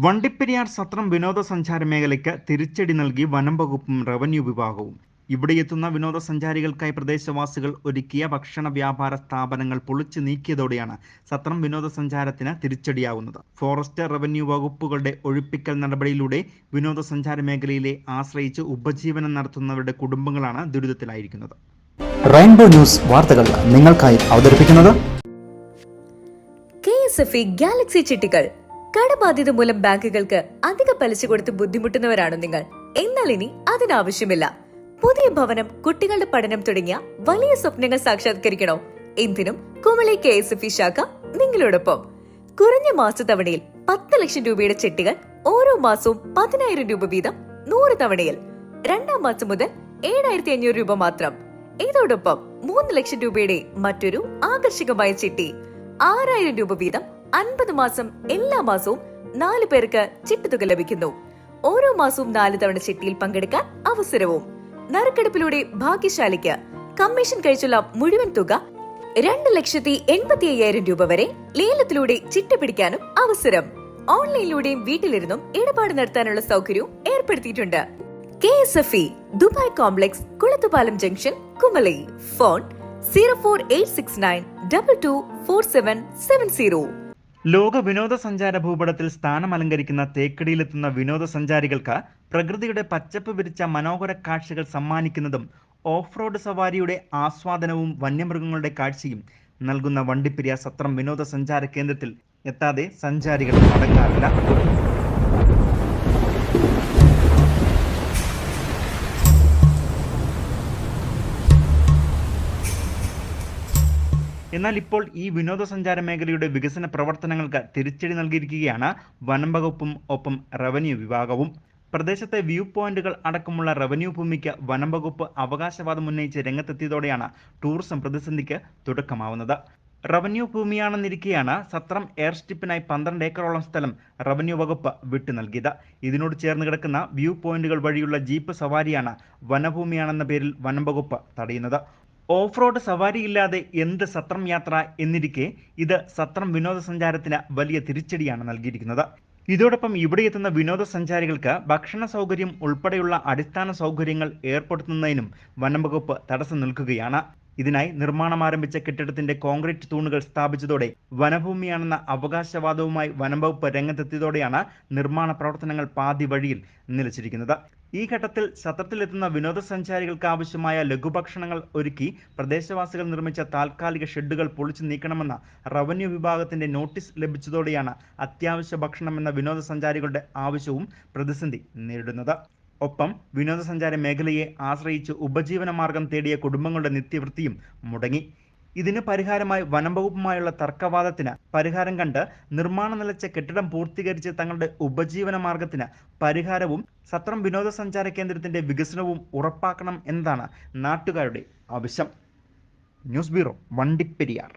വണ്ടിപ്പെരിയാർ സത്രം വിനോദസഞ്ചാര മേഖലയ്ക്ക് തിരിച്ചടി നൽകി വനം വകുപ്പും റവന്യൂ വിഭാഗവും. ഇവിടെയെത്തുന്ന വിനോദസഞ്ചാരികൾക്കായി പ്രദേശവാസികൾ ഒരുക്കിയ ഭക്ഷണ വ്യാപാര സ്ഥാപനങ്ങൾ പൊളിച്ചു നീക്കിയതോടെയാണ് സത്രം വിനോദസഞ്ചാരത്തിന് തിരിച്ചടിയാവുന്നത്. ഫോറസ്റ്റ്, റവന്യൂ വകുപ്പുകളുടെ ഒഴിപ്പിക്കൽ നടപടിയിലൂടെ വിനോദസഞ്ചാര മേഖലയിലെ ആശ്രയിച്ച് ഉപജീവനം നടത്തുന്നവരുടെ കുടുംബങ്ങളാണ് ദുരിതത്തിലായിരിക്കുന്നത്. റെയിൻബോ ന്യൂസ് വാർത്തകൾ നിങ്ങൾക്കായി അവതരിപ്പിക്കുന്നത് KSFE ഗാലക്സി ചിട്ടികൾ. കടബാധ്യത മൂലം ബാങ്കുകൾക്ക് അധിക പലിശ കൊടുത്ത് ബുദ്ധിമുട്ടുന്നവരാണോ നിങ്ങൾ? എന്നാൽ ഇനി അതിനാവശ്യമില്ല. പുതിയ ഭവനം, കുട്ടികളുടെ പഠനം തുടങ്ങിയ വലിയ സ്വപ്നങ്ങൾ സാക്ഷാത്കരിക്കണോ? എന്തിനും കുമളി KSFE ശാഖ നിങ്ങളോടൊപ്പം. കുറഞ്ഞ മാസത്തവണയിൽ 10 ലക്ഷം രൂപയുടെ ചിട്ടികൾ ഓരോ മാസവും 10,000 രൂപ വീതം 100 തവണയിൽ. 2-ാം മാസം മുതൽ 7,500 രൂപ മാത്രം. ഇതോടൊപ്പം 3 ലക്ഷം രൂപയുടെ മറ്റൊരു ആകർഷകമായ ചിട്ടി 6,000 രൂപ വീതം 50 മാസം എല്ലാ മാസവും 4 പേർക്ക് ചിട്ടുതുക ലഭിക്കുന്നു. ഓരോ മാസവും 4 തവണ ചിട്ടിയിൽ പങ്കെടുക്കാൻ അവസരവും. നറുക്കെടുപ്പിലൂടെ ഭാഗ്യശാലിക്ക് കമ്മീഷൻ കഴിച്ചുള്ള മുഴുവൻ തുക 2,85,000 രൂപ വരെ ലേലത്തിലൂടെ ചിട്ട പിടിക്കാനും അവസരം. ഓൺലൈനിലൂടെയും വീട്ടിലിരുന്നും ഇടപാട് നടത്താനുള്ള സൗകര്യവും ഏർപ്പെടുത്തിയിട്ടുണ്ട്. KSFE Dubai complex, Kulathupalam junction, Kumily. Phone 0486922470. ലോക വിനോദസഞ്ചാര ഭൂപടത്തിൽ സ്ഥാനമലങ്കരിക്കുന്ന തേക്കടിയിലെത്തുന്ന വിനോദസഞ്ചാരികൾക്ക് പ്രകൃതിയുടെ പച്ചപ്പ് വിരിച്ച മനോഹര കാഴ്ചകൾ സമ്മാനിക്കുന്നതും ഓഫ് റോഡ് സവാരിയുടെ ആസ്വാദനവും വന്യമൃഗങ്ങളുടെ കാഴ്ചയും നൽകുന്ന വണ്ടിപ്പെരിയാർ സത്രം വിനോദസഞ്ചാര കേന്ദ്രത്തിൽ എത്താതെ സഞ്ചാരികൾ മടങ്ങാറില്ല. എന്നാൽ ഇപ്പോൾ ഈ വിനോദസഞ്ചാര മേഖലയുടെ വികസന പ്രവർത്തനങ്ങൾക്ക് തിരിച്ചടി നൽകിയിരിക്കുകയാണ് വനം വകുപ്പും ഒപ്പം റവന്യൂ വിഭാഗവും. പ്രദേശത്തെ വ്യൂ പോയിന്റുകൾ അടക്കമുള്ള റവന്യൂ ഭൂമിക്ക് വനം വകുപ്പ് അവകാശവാദം ഉന്നയിച്ച് രംഗത്തെത്തിയതോടെയാണ് ടൂറിസം പ്രതിസന്ധിക്ക് തുടക്കമാവുന്നത്. റവന്യൂ ഭൂമിയാണെന്നിരിക്കെയാണ് സത്രം എയർ സ്ട്രിപ്പിനായി 12 ഏക്കറോളം സ്ഥലം റവന്യൂ വകുപ്പ് വിട്ടു നൽകിയത്. ഇതിനോട് ചേർന്ന് കിടക്കുന്ന വ്യൂ പോയിന്റുകൾ വഴിയുള്ള ജീപ്പ് സവാരിയാണ് വനഭൂമിയാണെന്ന പേരിൽ വനം വകുപ്പ് തടയുന്നത്. ഓഫ് റോഡ് സവാരിയില്ലാതെ എന്ത് സത്രം യാത്ര എന്നിരിക്കെ ഇത് സത്രം വിനോദസഞ്ചാരത്തിന് വലിയ തിരിച്ചടിയാണ് നൽകിയിരിക്കുന്നത്. ഇതോടൊപ്പം ഇവിടെ എത്തുന്ന വിനോദസഞ്ചാരികൾക്ക് ഭക്ഷണ സൗകര്യം ഉൾപ്പെടെയുള്ള അടിസ്ഥാന സൗകര്യങ്ങൾ ഏർപ്പെടുത്തുന്നതിനും വനം വകുപ്പ് തടസ്സം നിൽക്കുകയാണ്. ഇതിനായി നിർമ്മാണം ആരംഭിച്ച കെട്ടിടത്തിന്റെ കോൺക്രീറ്റ് തൂണുകൾ സ്ഥാപിച്ചതോടെ വനഭൂമിയാണെന്ന അവകാശവാദവുമായി വനം വകുപ്പ് രംഗത്തെത്തിയതോടെയാണ് നിർമ്മാണ പ്രവർത്തനങ്ങൾ പാതി വഴിയിൽ നിലച്ചിരിക്കുന്നത്. ഈ ഘട്ടത്തിൽ സത്രത്തിലെത്തുന്ന വിനോദസഞ്ചാരികൾക്ക് ആവശ്യമായ ലഘുഭക്ഷണങ്ങൾ ഒരുക്കി പ്രദേശവാസികൾ നിർമ്മിച്ച താൽക്കാലിക ഷെഡുകൾ പൊളിച്ചു നീക്കണമെന്ന റവന്യൂ വിഭാഗത്തിന്റെ നോട്ടീസ് ലഭിച്ചതോടെയാണ് അത്യാവശ്യ ഭക്ഷണം എന്ന വിനോദസഞ്ചാരികളുടെ ആവശ്യവും പ്രതിസന്ധി നേരിടുന്നത്. ഒപ്പം വിനോദസഞ്ചാര മേഖലയെ ആശ്രയിച്ച് ഉപജീവന മാർഗം തേടിയ കുടുംബങ്ങളുടെ നിത്യവൃത്തിയും മുടങ്ങി. ഇതിന് പരിഹാരമായി വനം വകുപ്പുമായുള്ള തർക്കവാദത്തിന് പരിഹാരം കണ്ട് നിർമ്മാണം നിലച്ച കെട്ടിടം പൂർത്തീകരിച്ച് തങ്ങളുടെ ഉപജീവന മാർഗത്തിന് പരിഹാരവും സത്രം വിനോദസഞ്ചാര കേന്ദ്രത്തിന്റെ വികസനവും ഉറപ്പാക്കണം എന്നതാണ് നാട്ടുകാരുടെ ആവശ്യം. News bureau, Vandiperiyar.